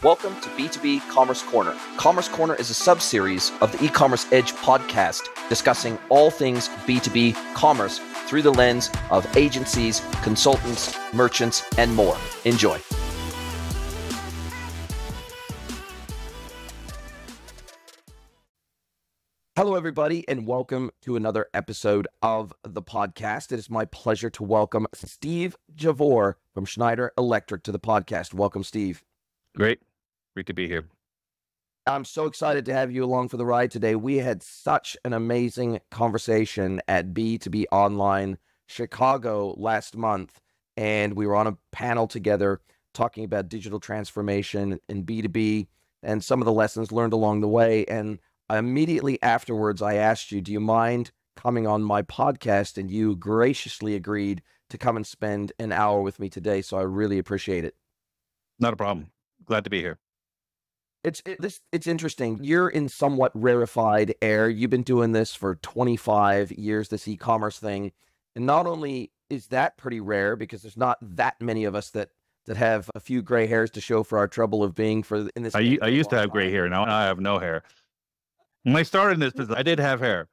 Welcome to B2B Commerce Corner. Commerce Corner is a sub-series of the E-Commerce Edge podcast discussing all things B2B commerce through the lens of agencies, consultants, merchants, and more. Enjoy. Hello, everybody, and welcome to another episode of the podcast. It is my pleasure to welcome Steve Javor from Schneider Electric to the podcast. Welcome, Steve. Great to be here. I'm so excited to have you along for the ride today. We had such an amazing conversation at B2B Online Chicago last month, and we were on a panel together talking about digital transformation in B2B and some of the lessons learned along the way. And immediately afterwards, I asked you, do you mind coming on my podcast? And you graciously agreed to come and spend an hour with me today. So I really appreciate it. Not a problem. Glad to be here. It's interesting. You're in somewhat rarefied air. You've been doing this for 25 years, this e-commerce thing. And not only is that pretty rare because there's not that many of us that have a few gray hairs to show for our trouble of being in this. I used to have gray hair. Now I have no hair. When I started in this business, I did have hair.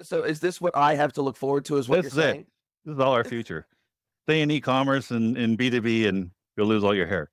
So is this what I have to look forward to is what you're saying? This is all our future. Stay in e-commerce and in B2B and you'll lose all your hair.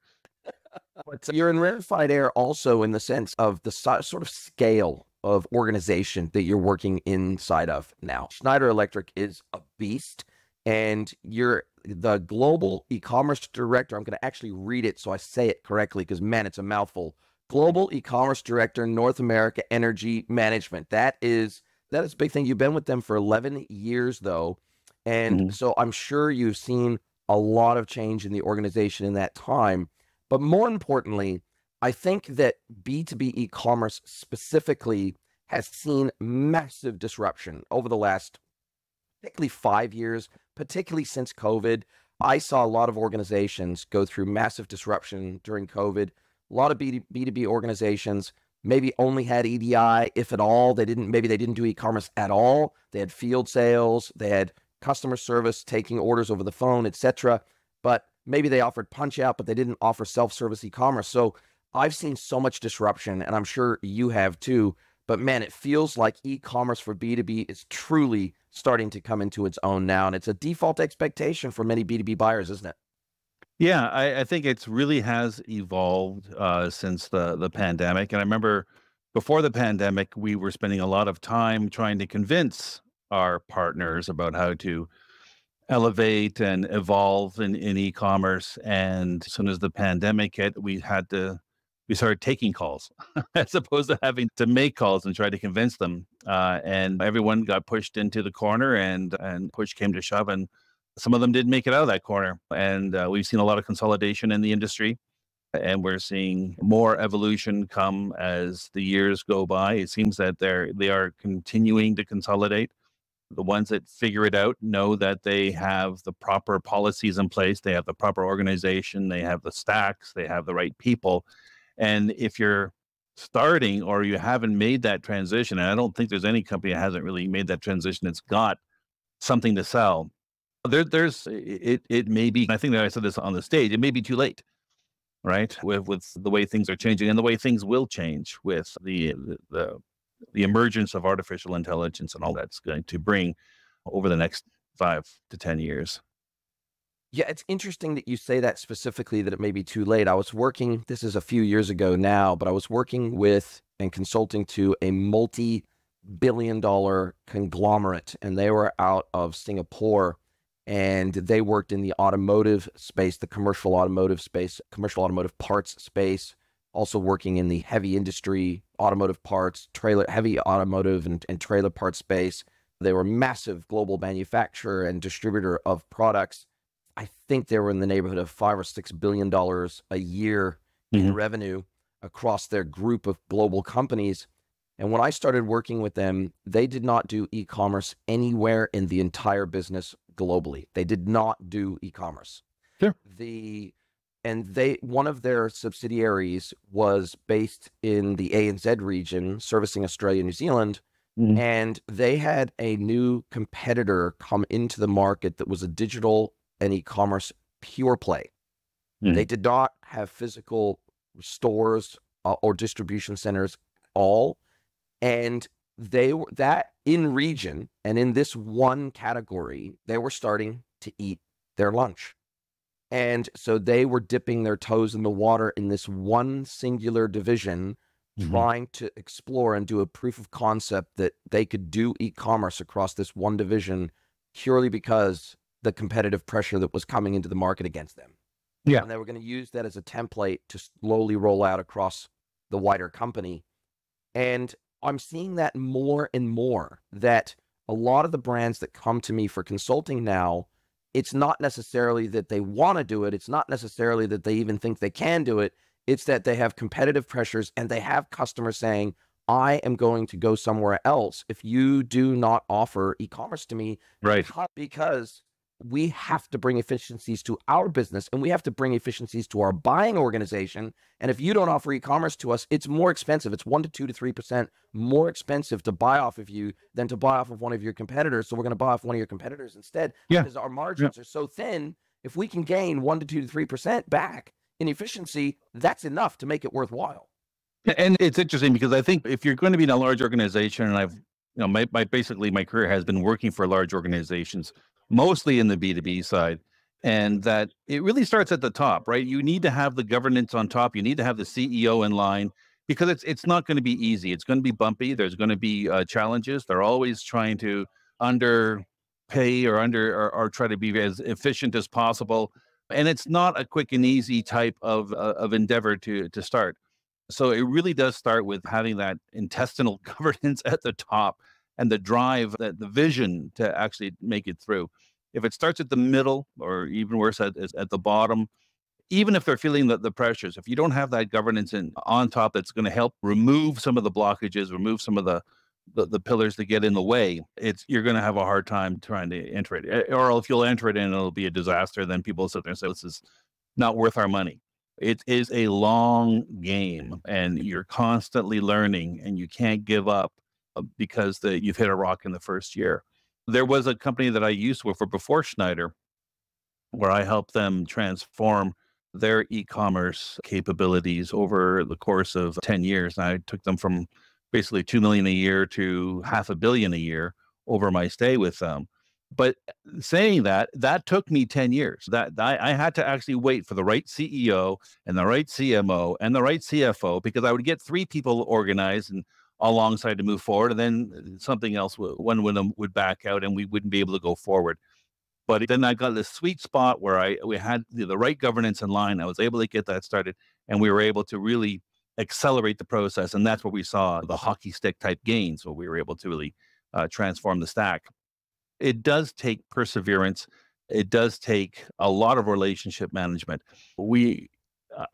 But you're in rarefied air also in the sense of the sort of scale of organization that you're working inside of now. Schneider Electric is a beast, and you're the global e-commerce director. I'm going to actually read it so I say it correctly because, man, it's a mouthful. Global e-commerce director, North America Energy Management. That is a big thing. You've been with them for 11 years, though, and so I'm sure you've seen a lot of change in the organization in that time. But more importantly, I think that B2B e-commerce specifically has seen massive disruption over the last, particularly 5 years, particularly since COVID. I saw a lot of organizations go through massive disruption during COVID. A lot of B2B organizations maybe only had EDI, if at all. Maybe they didn't do e-commerce at all. They had field sales, they had customer service, taking orders over the phone, etc. But maybe they offered punch out, but they didn't offer self-service e-commerce. So I've seen so much disruption, and I'm sure you have too. But man, it feels like e-commerce for B2B is truly starting to come into its own now. And it's a default expectation for many B2B buyers, isn't it? Yeah, I think it really has evolved since the pandemic. And I remember before the pandemic, we were spending a lot of time trying to convince our partners about how to elevate and evolve in e-commerce. And as soon as the pandemic hit, we started taking calls as opposed to having to make calls and try to convince them. And everyone got pushed into the corner and push came to shove. And some of them didn't make it out of that corner. And we've seen a lot of consolidation in the industry. And we're seeing more evolution come as the years go by. It seems that they are continuing to consolidate. The ones that figure it out know that they have the proper policies in place. They have the proper organization. They have the stacks. They have the right people. And if you're starting or you haven't made that transition, and I don't think there's any company that hasn't really made that transition, it's got something to sell. It may be, I think that I said this on the stage, it may be too late, right? With the way things are changing and the way things will change with the emergence of artificial intelligence and all that's going to bring over the next 5 to 10 years. Yeah, it's interesting that you say that specifically, that it may be too late. I was working, this is a few years ago now, but I was working with and consulting to a multi-billion-dollar conglomerate, and they were out of Singapore, and they worked in the automotive space, the commercial automotive space, commercial automotive parts space, also working in the heavy industry, automotive parts, heavy automotive and trailer parts space. They were a massive global manufacturer and distributor of products. I think they were in the neighborhood of $5 or $6 billion a year in revenue across their group of global companies. And when I started working with them, they did not do e-commerce anywhere in the entire business globally. They did not do e-commerce. Sure. One of their subsidiaries was based in the ANZ region, servicing Australia, New Zealand, and they had a new competitor come into the market that was a digital and e-commerce pure play. They did not have physical stores or distribution centers, all. And they were that in region and in this one category, they were starting to eat their lunch. And so they were dipping their toes in the water in this one singular division, trying to explore and do a proof of concept that they could do e-commerce across this one division purely because the competitive pressure that was coming into the market against them. Yeah. And they were going to use that as a template to slowly roll out across the wider company. And I'm seeing that more and more, that a lot of the brands that come to me for consulting now, it's not necessarily that they want to do it. It's not necessarily that they even think they can do it. It's that they have competitive pressures and they have customers saying, I am going to go somewhere else if you do not offer e-commerce to me. Right. Because we have to bring efficiencies to our business and we have to bring efficiencies to our buying organization. And if you don't offer e-commerce to us, it's more expensive. It's 1 to 2 to 3% more expensive to buy off of you than to buy off of one of your competitors. So we're going to buy off one of your competitors instead, because our margins are so thin. If we can gain 1 to 2 to 3% back in efficiency, that's enough to make it worthwhile. And it's interesting because I think if you're going to be in a large organization, and I've, basically my career has been working for large organizations, mostly in the B2B side, and that it really starts at the top, right? You need to have the governance on top. You need to have the CEO in line, because it's not going to be easy. It's going to be bumpy. There's going to be challenges. They're always trying to underpay or try to be as efficient as possible. And it's not a quick and easy type of endeavor to start. So it really does start with having that intestinal governance at the top and the drive, the vision to actually make it through. If it starts at the middle, or even worse at the bottom, even if they're feeling the pressures, if you don't have that governance on top that's going to help remove some of the blockages, remove some of the pillars that get in the way, you're going to have a hard time trying to enter it. Or if you'll enter it and it'll be a disaster, then people will sit there and say, this is not worth our money. It is a long game, and you're constantly learning, and you can't give up because you've hit a rock in the first year. There was a company that I used to work for before Schneider, where I helped them transform their e-commerce capabilities over the course of 10 years. And I took them from basically 2 million a year to $500 million a year over my stay with them. But saying that took me 10 years. That I had to actually wait for the right CEO and the right CMO and the right CFO, because I would get 3 people organized and alongside to move forward, and then something else, one of them would back out and we wouldn't be able to go forward. But then I got this sweet spot where we had the right governance in line. I was able to get that started, and we were able to really accelerate the process. And that's where we saw the hockey stick type gains, where we were able to really transform the stack. It does take perseverance. It does take a lot of relationship management.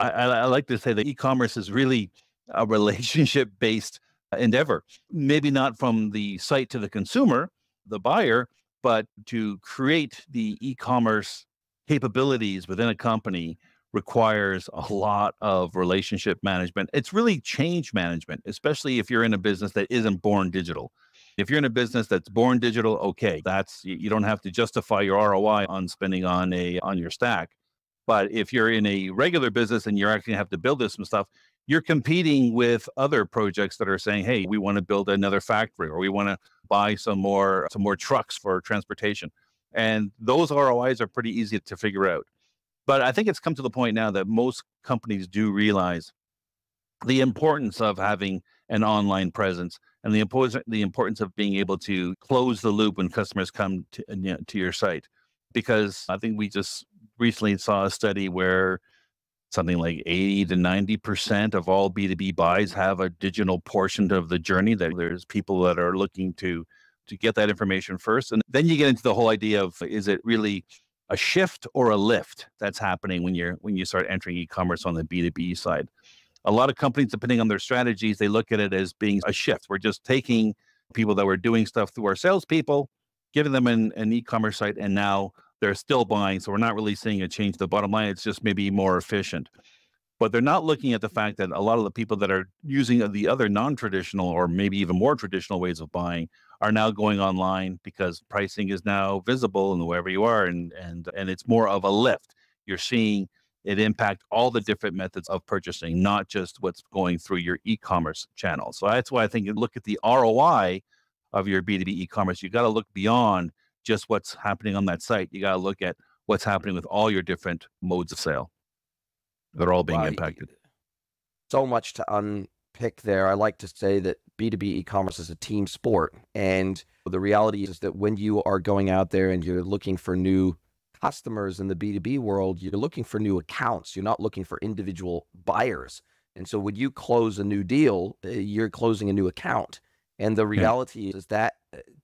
I like to say that e-commerce is really a relationship-based endeavor. Maybe not from the site to the consumer, the buyer, but to create the e-commerce capabilities within a company requires a lot of relationship management. It's really change management, especially if you're in a business that isn't born digital. If you're in a business that's born digital, okay, you don't have to justify your ROI on spending on your stack. But if you're in a regular business and you're actually have to build this some stuff, you're competing with other projects that are saying, hey, we want to build another factory, or we want to buy some more trucks for transportation. And those ROIs are pretty easy to figure out. But I think it's come to the point now that most companies do realize the importance of having an online presence, and the importance of being able to close the loop when customers come to your site. Because I think we just recently saw a study where something like 80 to 90% of all B2B buys have a digital portion of the journey, that there's people that are looking to get that information first. And then you get into the whole idea of, is it really a shift or a lift that's happening when you start entering e-commerce on the B2B side? A lot of companies, depending on their strategies, they look at it as being a shift. We're just taking people that were doing stuff through our salespeople, giving them an e-commerce site, and now they're still buying. So we're not really seeing a change to the bottom line. It's just maybe more efficient. But they're not looking at the fact that a lot of the people that are using the other non-traditional, or maybe even more traditional ways of buying, are now going online because pricing is now visible and wherever you are, and it's more of a lift. You're seeing it impact all the different methods of purchasing, not just what's going through your e-commerce channel. So that's why I think you look at the ROI of your B2B e-commerce. You got to look beyond just what's happening on that site. You got to look at what's happening with all your different modes of sale. They're all being impacted. So much to unpick there. I like to say that B2B e-commerce is a team sport. And the reality is that when you are going out there and you're looking for new customers in the B2B world, you're looking for new accounts. You're not looking for individual buyers. And so when you close a new deal, you're closing a new account. And the reality is that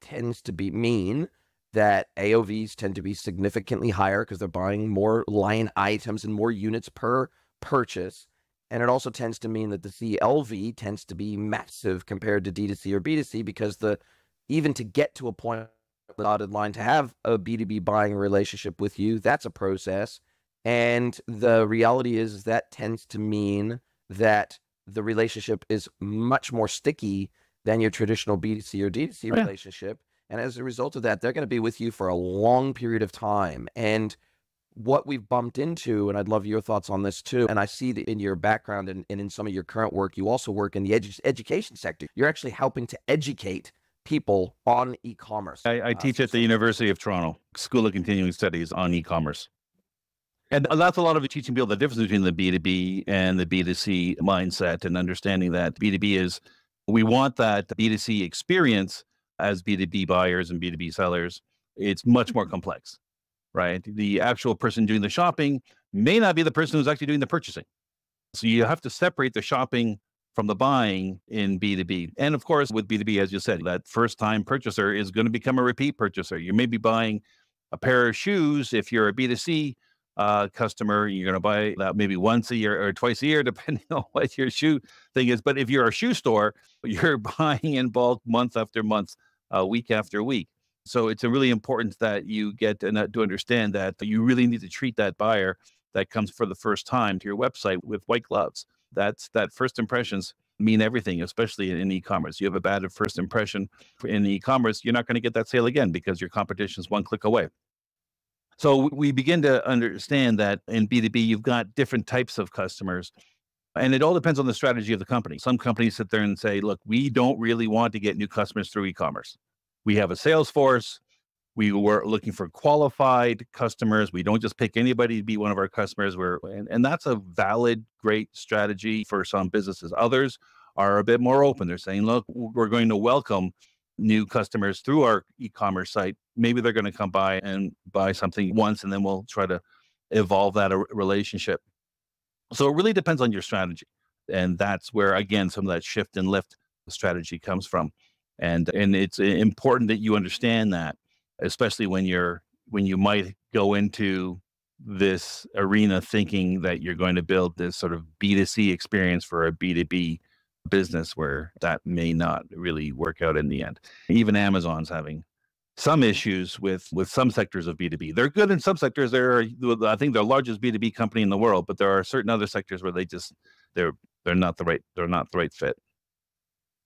tends to mean that AOVs tend to be significantly higher because they're buying more line items and more units per purchase. And it also tends to mean that the CLV tends to be massive compared to D2C or B2C, because even to get to a point of the dotted line to have a B2B buying relationship with you, that's a process. And the reality is that tends to mean that the relationship is much more sticky than your traditional B2C or D2C relationship. And as a result of that, they're going to be with you for a long period of time. And what we've bumped into, and I'd love your thoughts on this too, and I see that in your background and in some of your current work, you also work in the education sector. You're actually helping to educate people on e-commerce. I teach at the University of Toronto, School of Continuing Studies on e-commerce. And that's a lot of teaching people the difference between the B2B and the B2C mindset, and understanding that B2B is, we want that B2C experience as B2B buyers and B2B sellers. It's much more complex, right? The actual person doing the shopping may not be the person who's actually doing the purchasing. So you have to separate the shopping from the buying in B2B. And of course, with B2B, as you said, that first-time purchaser is going to become a repeat purchaser. You may be buying a pair of shoes. If you're a B2C customer, you're going to buy that maybe once a year or twice a year, depending on what your shoe thing is. But if you're a shoe store, you're buying in bulk month after month, week after week. So it's really important that you get to understand that you really need to treat that buyer that comes for the first time to your website with white gloves. That first impressions mean everything, especially in e-commerce. You have a bad first impression in e-commerce, you're not going to get that sale again because your competition is one click away. So we begin to understand that in B2B, you've got different types of customers, and it all depends on the strategy of the company. Some companies sit there and say, look, we don't really want to get new customers through e-commerce. We have a sales force. We were looking for qualified customers. We don't just pick anybody to be one of our customers. And that's a valid, great strategy for some businesses. Others are a bit more open. They're saying, look, we're going to welcome new customers through our e-commerce site. Maybe they're going to come by and buy something once, and then we'll try to evolve that relationship. So it really depends on your strategy. And that's where, again, some of that shift and lift strategy comes from. And it's important that you understand that, especially when you might go into this arena thinking that you're going to build this sort of B2C experience for a B2B business, where that may not really work out in the end. Even Amazon's having some issues with some sectors of B2B. They're good in some sectors. I think they're the largest B2B company in the world, but there are certain other sectors where they're not the right fit.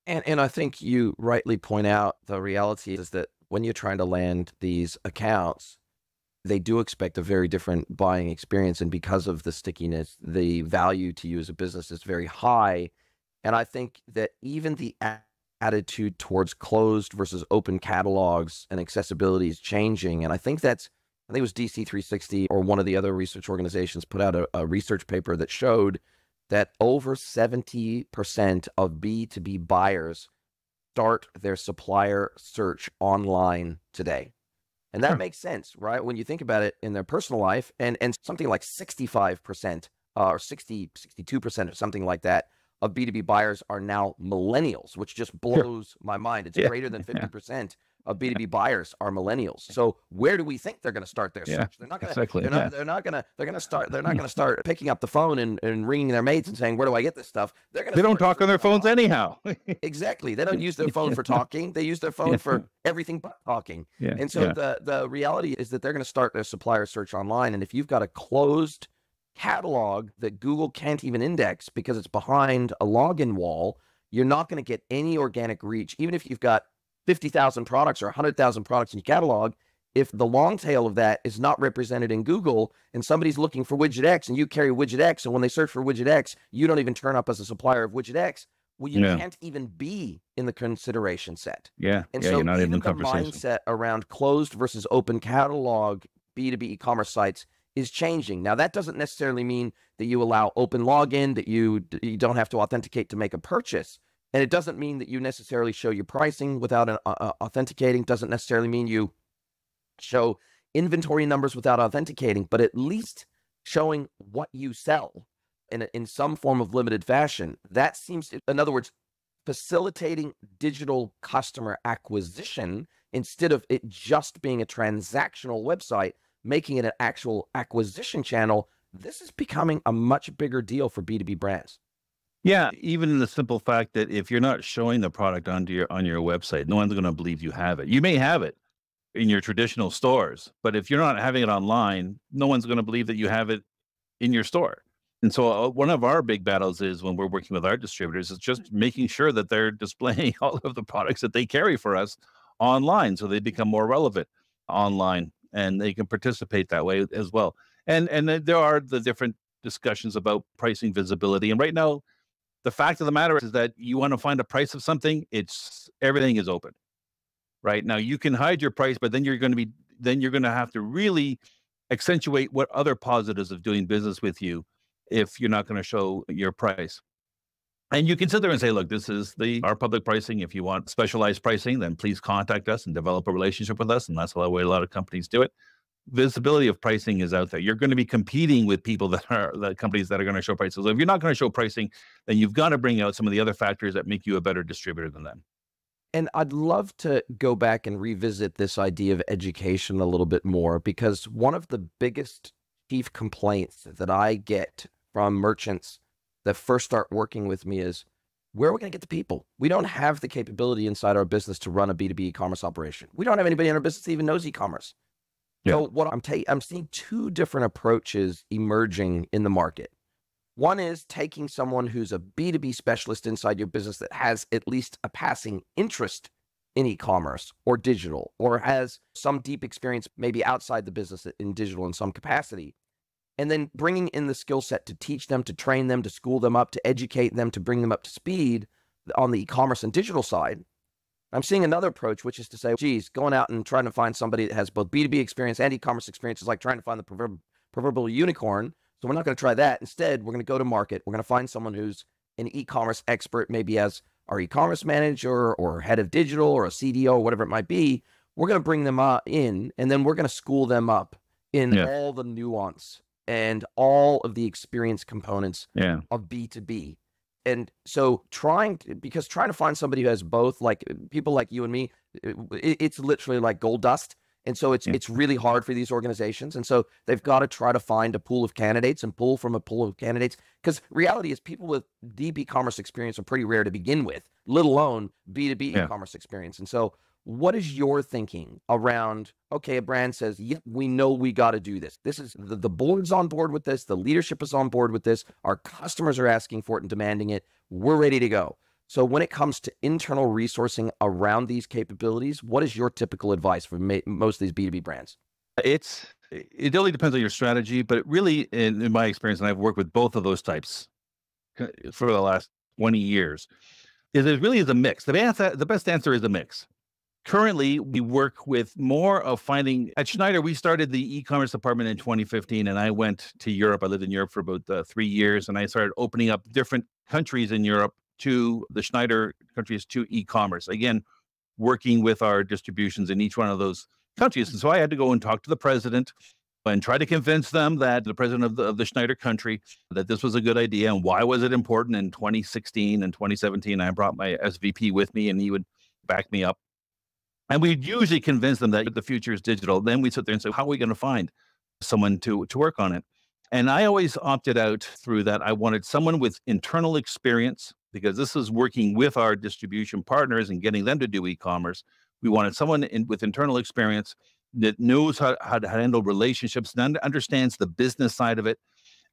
And I think you rightly point out the reality is that when you're trying to land these accounts, they do expect a very different buying experience. And because of the stickiness, the value to you as a business is very high. And I think that even the attitude towards closed versus open catalogs and accessibility is changing. And I think it was DC360 or one of the other research organizations put out a research paper that showed that over 70% of B2B buyers start their supplier search online today. And that makes sense, right? When you think about it in their personal life, and something like 65% or 62% or something like that of B2B buyers are now millennials, which just blows my mind. It's greater than 50% of B2B buyers are millennials. So where do we think they're going to start their search? They're not going to. Exactly. They're not going to start picking up the phone and ringing their mates and saying, "Where do I get this stuff?" They don't talk on their phones anyhow. Exactly. They don't use their phone for talking. They use their phone for everything but talking. And so the reality is that they're going to start their supplier search online. And if you've got a closed catalog that Google can't even index because it's behind a login wall, you're not going to get any organic reach. Even if you've got 50,000 products or 100,000 products in your catalog, if the long tail of that is not represented in Google and somebody's looking for widget X and you carry widget X, and when they search for widget X, you don't even turn up as a supplier of widget X, well, you can't even be in the consideration set. And so you're not even even in the conversation. mindset around closed versus open catalog B2B e-commerce sites is changing. Now, that doesn't necessarily mean that you allow open login, that you don't have to authenticate to make a purchase. And it doesn't mean that you necessarily show your pricing without authenticating. Doesn't necessarily mean you show inventory numbers without authenticating, but at least showing what you sell in some form of limited fashion. That seems to, in other words, facilitating digital customer acquisition instead of it just being a transactional website, making it an actual acquisition channel. This is becoming a much bigger deal for B2B brands. Yeah, even in the simple fact that if you're not showing the product on your website, no one's going to believe you have it. You may have it in your traditional stores, but if you're not having it online, no one's going to believe that you have it in your store. And so one of our big battles is when we're working with our distributors is just making sure that they're displaying all of the products that they carry for us online, so they become more relevant online and they can participate that way as well. And then there are the different discussions about pricing visibility. And right now, the fact of the matter is that you want to find a price of something, everything is open. Right now, you can hide your price, but then you're going to have to really accentuate what other positives of doing business with you if you're not going to show your price. And you can sit there and say, look, this is our public pricing. If you want specialized pricing, then please contact us and develop a relationship with us. And that's the way a lot of companies do it. Visibility of pricing is out there. You're going to be competing with people the companies that are going to show prices. So if you're not going to show pricing, then you've got to bring out some of the other factors that make you a better distributor than them. And I'd love to go back and revisit this idea of education a little bit more, because one of the biggest chief complaints that I get from merchants that first start working with me is, where are we going to get the people? We don't have the capability inside our business to run a B2B e-commerce operation. We don't have anybody in our business that even knows e-commerce. Yeah. So what I'm seeing two different approaches emerging in the market. One is taking someone who's a B2B specialist inside your business that has at least a passing interest in e-commerce or digital, or has some deep experience maybe outside the business in digital in some capacity, and then bringing in the skill set to teach them, to train them, to school them up, to educate them, to bring them up to speed on the e-commerce and digital side. I'm seeing another approach, which is to say, geez, going out and trying to find somebody that has both B2B experience and e-commerce experience is like trying to find the proverbial unicorn. So we're not going to try that. Instead, we're going to go to market. We're going to find someone who's an e-commerce expert, maybe as our e-commerce manager or head of digital or a CDO or whatever it might be. We're going to bring them in, and then we're going to school them up in all the nuance and all of the experience components of B2B. And so trying to find somebody who has both, like people like you and me, it's literally like gold dust. And so it's really hard for these organizations. And so they've got to try to find a pool of candidates and pull from a pool of candidates, because reality is people with deep e-commerce experience are pretty rare to begin with, let alone B2B e-commerce experience. And so what is your thinking around, okay, a brand says, yep, we know we got to do this. This is the board's on board with this. The leadership is on board with this. Our customers are asking for it and demanding it. We're ready to go. So when it comes to internal resourcing around these capabilities, what is your typical advice for most of these B2B brands? It really depends on your strategy, but really, in my experience, and I've worked with both of those types for the last 20 years, is it really is a mix. The best answer is a mix. Currently, we work with more of finding, at Schneider, we started the e-commerce department in 2015, and I went to Europe. I lived in Europe for about 3 years, and I started opening up different countries in Europe to the Schneider countries to e-commerce. Again, working with our distributions in each one of those countries. And so I had to go and talk to the president and try to convince them, that the president of the Schneider country, that this was a good idea. And why was it important? In 2016 and 2017, I brought my SVP with me, and he would back me up. And we'd usually convince them that the future is digital. Then we sit there and say, how are we going to find someone to work on it? And I always opted out through that. I wanted someone with internal experience, because this is working with our distribution partners and getting them to do e-commerce. We wanted someone with internal experience that knows how to handle relationships and understands the business side of it.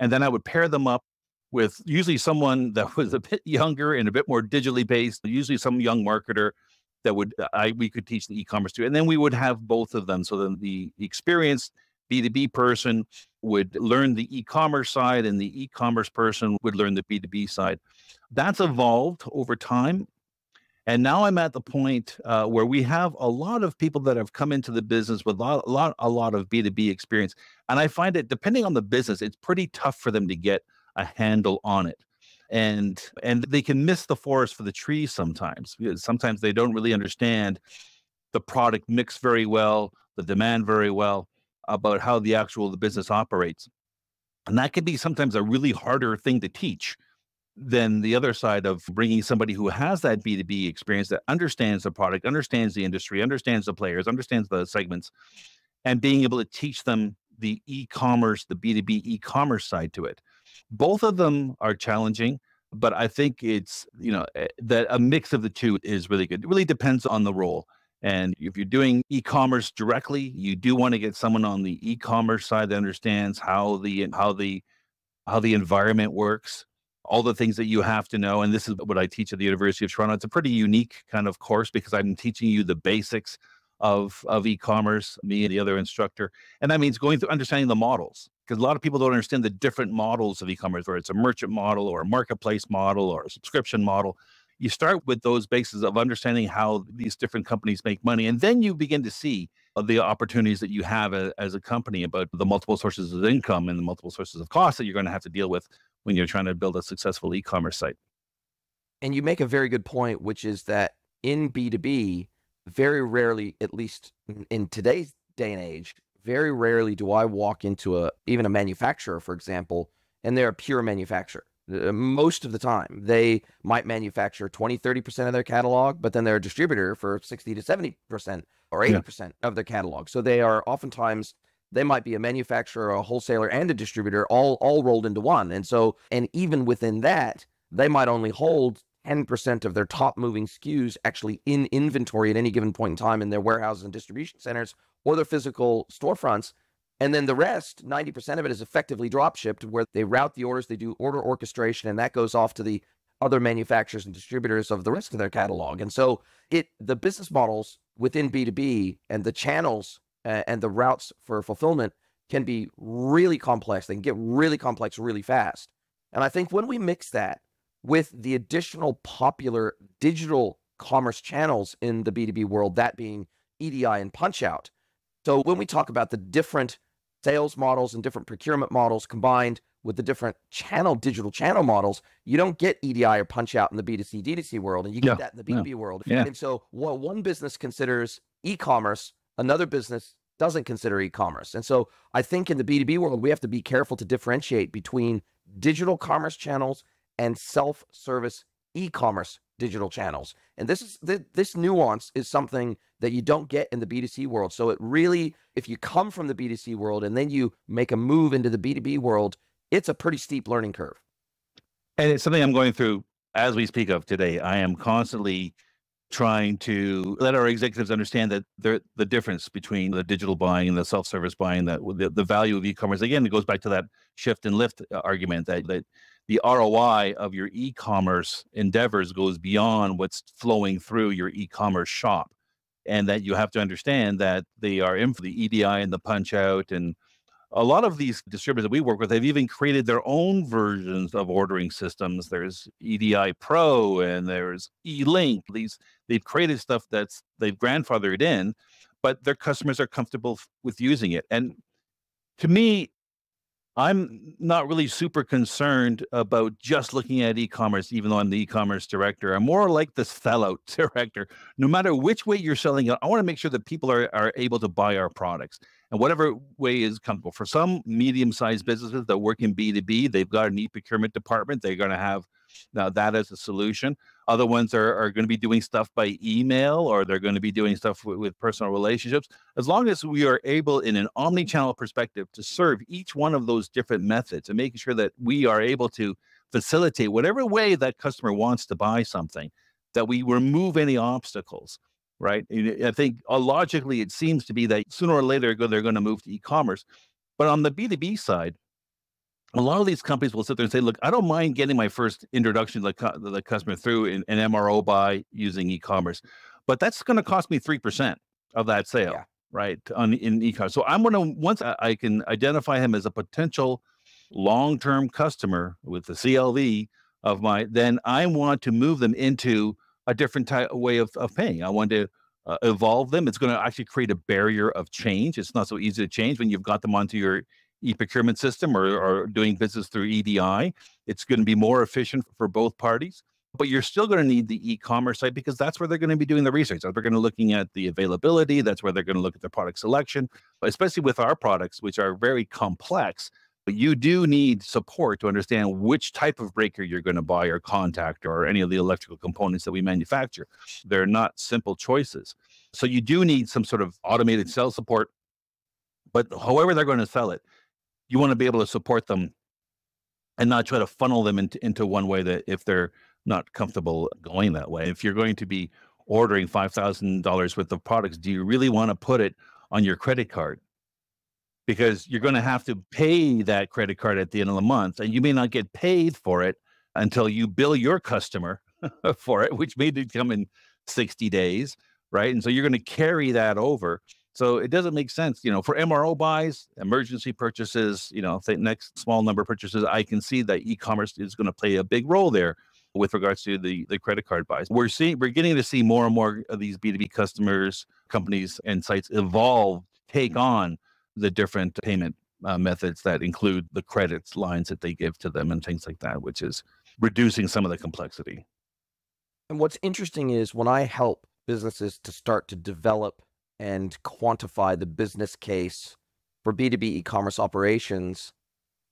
And then I would pair them up with usually someone that was a bit younger and a bit more digitally based, usually some young marketer that we could teach the e-commerce to. And then we would have both of them. So then the experienced B2B person would learn the e-commerce side, and the e-commerce person would learn the B2B side. That's evolved over time. And now I'm at the point where we have a lot of people that have come into the business with a lot of B2B experience. And I find it, depending on the business, it's pretty tough for them to get a handle on it. And they can miss the forest for the trees sometimes, because sometimes they don't really understand the product mix very well, the demand very well, about how the business operates. And that can be sometimes a really harder thing to teach than the other side of bringing somebody who has that B2B experience, that understands the product, understands the industry, understands the players, understands the segments, and being able to teach them the e-commerce, the B2B e-commerce side to it. Both of them are challenging, but I think it's, that a mix of the two is really good. It really depends on the role. And if you're doing e-commerce directly, you do want to get someone on the e-commerce side that understands how the environment works, all the things that you have to know. And this is what I teach at the University of Toronto. It's a pretty unique kind of course because I'm teaching you the basics of e-commerce, me and the other instructor. And that means going through understanding the models, because a lot of people don't understand the different models of e-commerce, where it's a merchant model or a marketplace model or a subscription model. You start with those bases of understanding how these different companies make money, and then you begin to see the opportunities that you have as a company, about the multiple sources of income and the multiple sources of cost that you're going to have to deal with when you're trying to build a successful e-commerce site. And you make a very good point, which is that in B2B, very rarely, at least in today's day and age, very rarely do I walk into even a manufacturer, for example, and they're a pure manufacturer. Most of the time, they might manufacture 20, 30% of their catalog, but then they're a distributor for 60 to 70% or 80% of their catalog. So they are oftentimes, they might be a manufacturer, a wholesaler, and a distributor all rolled into one. And even within that, they might only hold 10% of their top moving SKUs actually in inventory at any given point in time in their warehouses and distribution centers or their physical storefronts. And then the rest, 90% of it, is effectively drop shipped, where they route the orders, they do order orchestration, and that goes off to the other manufacturers and distributors of the rest of their catalog. And so the business models within B2B and the channels and the routes for fulfillment can be really complex. They can get really complex really fast. And I think when we mix that with the additional popular digital commerce channels in the B2B world, that being EDI and Punchout. So when we talk about the different sales models and different procurement models combined with the different digital channel models, you don't get EDI or Punchout in the B2C, D2C world, and you get that in the B2B world. And so what one business considers e-commerce, another business doesn't consider e-commerce. And so I think in the B2B world, we have to be careful to differentiate between digital commerce channels and self-service e-commerce digital channels. And this nuance is something that you don't get in the B2C world. So it really, if you come from the B2C world and then you make a move into the B2B world, it's a pretty steep learning curve. And it's something I'm going through as we speak of today. I am constantly trying to let our executives understand that the difference between the digital buying and the self-service buying, that the value of e-commerce. Again, it goes back to that shift and lift argument, that the ROI of your e-commerce endeavors goes beyond what's flowing through your e-commerce shop. And that you have to understand that they are in for the EDI and the Punchout. And a lot of these distributors that we work with, they've even created their own versions of ordering systems. There's EDI Pro and there's E-Link. They've created stuff they've grandfathered in, but their customers are comfortable with using it. And to me, I'm not really super concerned about just looking at e-commerce, even though I'm the e-commerce director. I'm more like the sellout director. No matter which way you're selling it, I want to make sure that people are able to buy our products, and whatever way is comfortable. For some medium-sized businesses that work in B2B, they've got an e-procurement department. They're going to have that as a solution. Other ones are going to be doing stuff by email, or they're going to be doing stuff with personal relationships. As long as we are able, in an omni-channel perspective, to serve each one of those different methods and making sure that we are able to facilitate whatever way that customer wants to buy something, that we remove any obstacles, right? I think logically it seems to be that sooner or later they're going to move to e-commerce. But on the B2B side, a lot of these companies will sit there and say, look, I don't mind getting my first introduction to the customer through an MRO buy using e-commerce, but that's going to cost me 3% of that sale, Yeah. right? In e-commerce. So I'm going to, once I can identify him as a potential long-term customer with the CLV of my, then I want to move them into a different way of paying. I want to evolve them. It's going to actually create a barrier of change. It's not so easy to change when you've got them onto your e-procurement system or doing business through EDI. It's going to be more efficient for both parties. But you're still going to need the e-commerce site because that's where they're going to be doing the research. They're going to be looking at the availability. That's where they're going to look at the product selection, especially with our products, which are very complex. But you do need support to understand which type of breaker you're going to buy or contact or any of the electrical components that we manufacture. They're not simple choices. So you do need some sort of automated sales support. But however they're going to sell it, you want to be able to support them and not try to funnel them into one way that if they're not comfortable going that way. If you're going to be ordering $5,000 worth of products, do you really want to put it on your credit card? Because you're going to have to pay that credit card at the end of the month, and you may not get paid for it until you bill your customer for it, which may come in 60 days, right? And so you're going to carry that over. So it doesn't make sense, for MRO buys, emergency purchases, next small number of purchases, I can see that e-commerce is going to play a big role there with regards to the credit card buys. We're getting to see more and more of these B2B customers, companies, and sites take on the different payment methods that include the credits lines that they give to them and things like that, which is reducing some of the complexity. And what's interesting is when I help businesses to start to develop and quantify the business case for B2B e-commerce operations,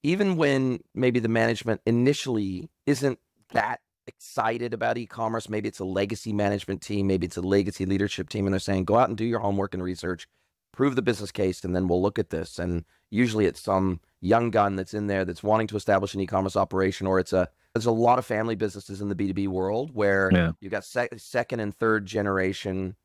even when maybe the management initially isn't that excited about e-commerce, maybe it's a legacy management team, maybe it's a legacy leadership team, and they're saying, go out and do your homework and research, prove the business case, and then we'll look at this. And usually it's some young gun that's in there that's wanting to establish an e-commerce operation, or there's a lot of family businesses in the B2B world where you've got second and third generation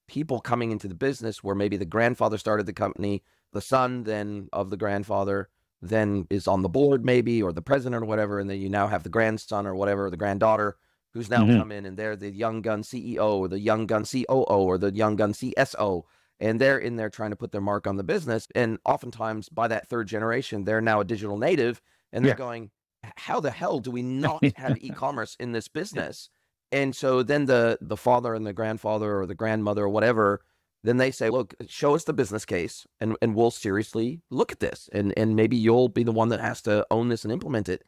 people coming into the business where maybe the grandfather started the company, the son then of the grandfather then is on the board maybe, or the president or whatever, and then you now have the grandson or whatever, or the granddaughter who's now come in, and they're the young gun CEO or the young gun COO or the young gun CSO, and they're in there trying to put their mark on the business. And oftentimes by that third generation, they're now a digital native, and they're going, how the hell do we not have e-commerce in this business? And so then the father and the grandfather or the grandmother or whatever, then they say, look, show us the business case and we'll seriously look at this. And maybe you'll be the one that has to own this and implement it.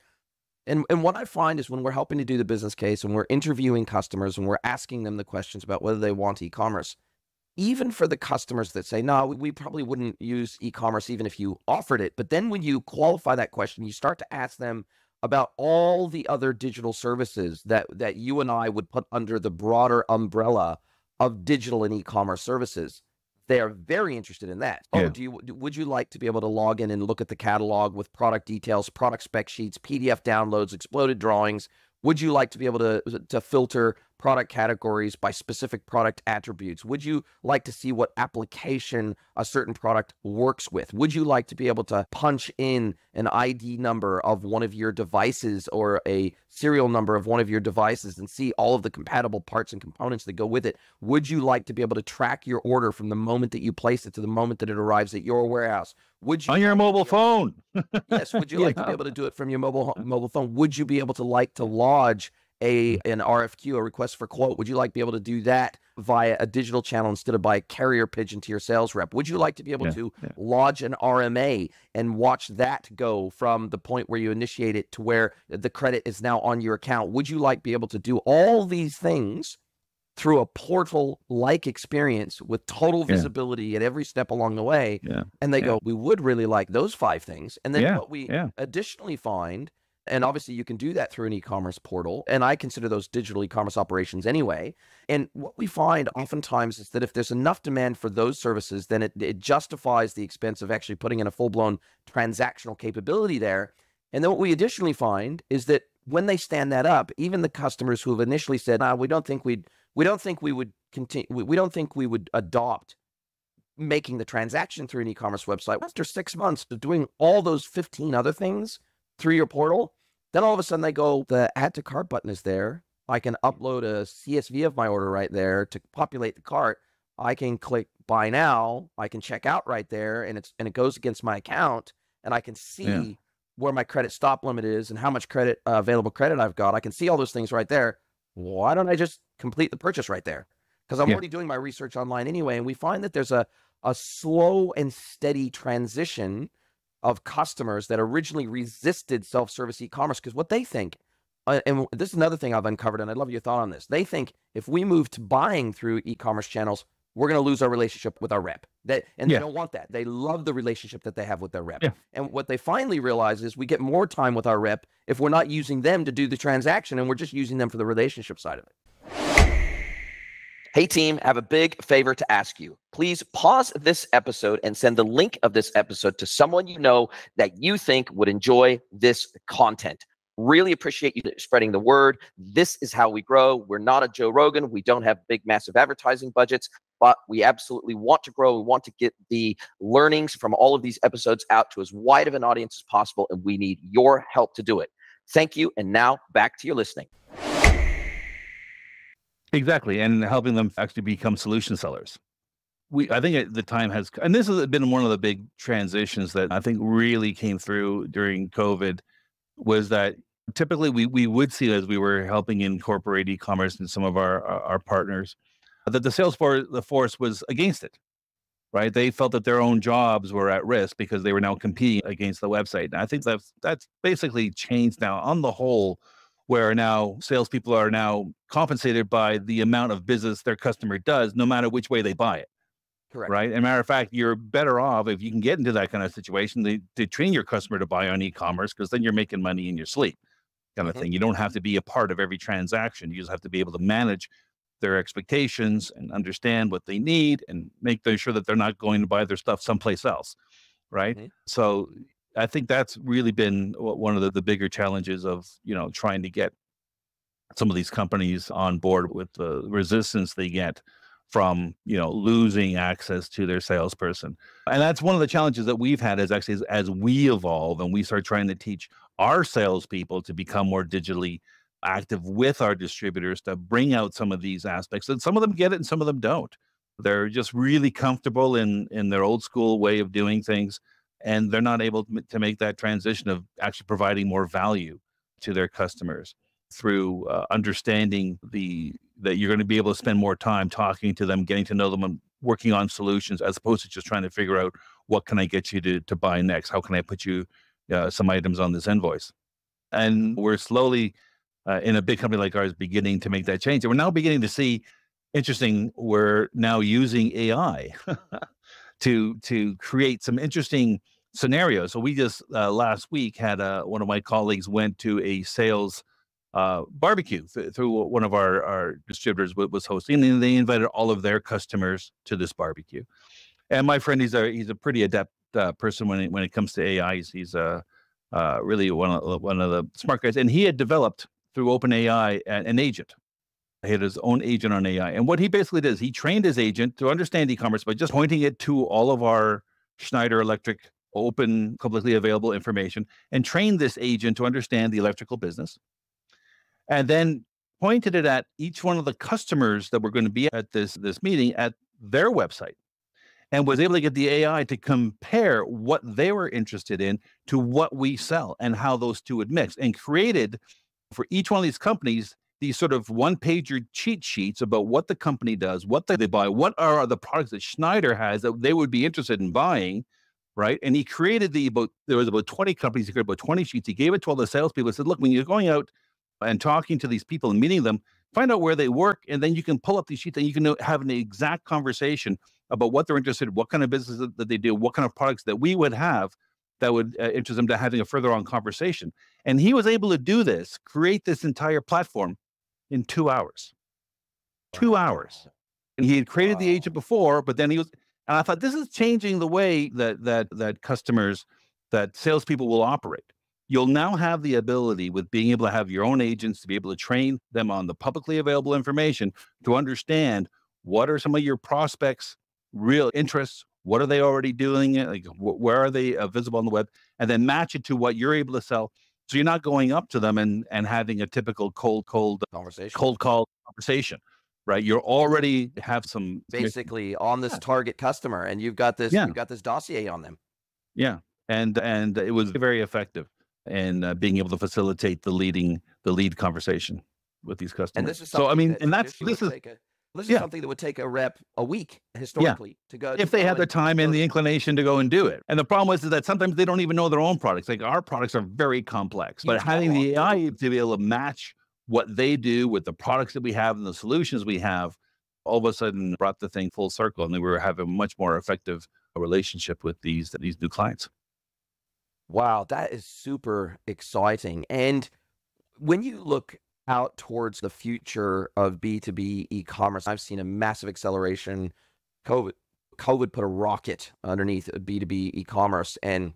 And what I find is when we're helping to do the business case and we're interviewing customers and we're asking them the questions about whether they want e-commerce, even for the customers that say, no, we probably wouldn't use e-commerce even if you offered it. But then when you qualify that question, you start to ask them about all the other digital services that you and I would put under the broader umbrella of digital and e-commerce services. They are very interested in that. Oh, would you like to be able to log in and look at the catalog with product details, product spec sheets, PDF downloads, exploded drawings? Would you like to be able to filter product categories by specific product attributes? Would you like to see what application a certain product works with? Would you like to be able to punch in an ID number of one of your devices or a serial number of one of your devices and see all of the compatible parts and components that go with it? Would you like to be able to track your order from the moment that you place it to the moment that it arrives at your warehouse? Would you on your mobile phone? Yes. Would you like to be able to do it from your mobile phone? Would you be able to lodge an RFQ, a request for quote? Would you like to be able to do that via a digital channel instead of by a carrier pigeon to your sales rep? Would you like to be able to lodge an RMA and watch that go from the point where you initiate it to where the credit is now on your account? Would you like to be able to do all these things through a portal-like experience with total visibility at every step along the way? And they go, we would really like those 5 things. And then what we additionally find, and obviously you can do that through an e-commerce portal, and I consider those digital e-commerce operations anyway. And what we find oftentimes is that if there's enough demand for those services, then it justifies the expense of actually putting in a full-blown transactional capability there. And then what we additionally find is that when they stand that up, even the customers who have initially said, we don't think we would adopt making the transaction through an e-commerce website, after 6 months of doing all those 15 other things through your portal, then all of a sudden they go, the add to cart button is there. I can upload a CSV of my order right there to populate the cart. I can click buy now. I can check out right there, and it goes against my account, and I can Yeah. see where my credit stop limit is and how much credit available credit I've got. I can see all those things right there. Why don't I just complete the purchase right there? Because I'm Yeah. already doing my research online anyway, and we find that there's a slow and steady transition of customers that originally resisted self-service e-commerce because what they think, and this is another thing I've uncovered, and I'd love your thought on this. They think if we move to buying through e-commerce channels, we're going to lose our relationship with our rep. They Yeah. don't want that. They love the relationship that they have with their rep. Yeah. And what they finally realize is we get more time with our rep if we're not using them to do the transaction, and we're just using them for the relationship side of it. Hey team, I have a big favor to ask you. Please pause this episode and send the link of this episode to someone you know that you think would enjoy this content. Really appreciate you spreading the word. This is how we grow. We're not a Joe Rogan. We don't have big, massive advertising budgets, but we absolutely want to grow. We want to get the learnings from all of these episodes out to as wide of an audience as possible, and we need your help to do it. Thank you, and now back to your listening. Exactly, and helping them actually become solution sellers. I think the time has, and this has been one of the big transitions that I think really came through during COVID, was that typically we would see as we were helping incorporate e-commerce in some of our partners, that the force was against it, right? They felt that their own jobs were at risk because they were now competing against the website. And I think that's basically changed now on the whole, where now salespeople are now compensated by the amount of business their customer does, no matter which way they buy it. Correct. Right. And matter of fact, you're better off if you can get into that kind of situation to train your customer to buy on e-commerce, because then you're making money in your sleep kind of thing. You don't have to be a part of every transaction. You just have to be able to manage their expectations and understand what they need and make sure that they're not going to buy their stuff someplace else. Right. So I think that's really been one of the bigger challenges of, trying to get some of these companies on board with the resistance they get from, losing access to their salesperson. And that's one of the challenges that we've had as we evolve and we start trying to teach our salespeople to become more digitally active with our distributors, to bring out some of these aspects. And some of them get it and some of them don't. They're just really comfortable in their old school way of doing things, and they're not able to make that transition of actually providing more value to their customers through understanding that you're going to be able to spend more time talking to them, getting to know them, and working on solutions, as opposed to just trying to figure out what can I get you to buy next? How can I put you some items on this invoice? And we're slowly, in a big company like ours, beginning to make that change. And we're now beginning to see, we're now using AI to create some interesting scenarios. So we just last week had one of my colleagues went to a sales barbecue through one of our distributors was hosting, and they invited all of their customers to this barbecue. And my friend, he's a pretty adept person when it comes to AI. He's really one of the smart guys, and he had developed through OpenAI an agent. He had his own agent on AI, and what he basically did is he trained his agent to understand e-commerce by just pointing it to all of our Schneider Electric open, publicly available information, and trained this agent to understand the electrical business. And then pointed it at each one of the customers that were going to be at this meeting at their website, and was able to get the AI to compare what they were interested in to what we sell and how those two would mix, and created for each one of these companies these sort of one-pager cheat sheets about what the company does, what they buy, what are the products that Schneider has that they would be interested in buying, right? And he created there was about 20 companies, he created about 20 sheets. He gave it to all the salespeople and said, look, when you're going out and talking to these people and meeting them, find out where they work, and then you can pull up these sheets and you can have an exact conversation about what they're interested in, what kind of business that they do, what kind of products that we would have that would interest them to having a further on conversation. And he was able to do this, create this entire platform in 2 hours. 2 hours. And he had created the agent before, but then and I thought, this is changing the way that customers, that salespeople will operate. You'll now have the ability, with being able to have your own agents, to be able to train them on the publicly available information, to understand what are some of your prospects' real interests, what are they already doing, like where are they visible on the web, and then match it to what you're able to sell, So you're not going up to them and having a typical Conversation. cold call conversation, right? You're already have some Basically on this target customer, and you've got this dossier on them. Yeah, and it was very effective in being able to facilitate the lead conversation with these customers. And this is something this is yeah. something that would take a rep a week historically to go. If they had the time and the inclination to go and do it. And the problem is that sometimes they don't even know their own products. Like our products are very complex, but having the AI to be able to match what they do with the products that we have and the solutions we have, all of a sudden brought the thing full circle, and we were having a much more effective relationship with these new clients. Wow, that is super exciting. And when you look out towards the future of B2B e-commerce, I've seen a massive acceleration. COVID put a rocket underneath B2B e-commerce and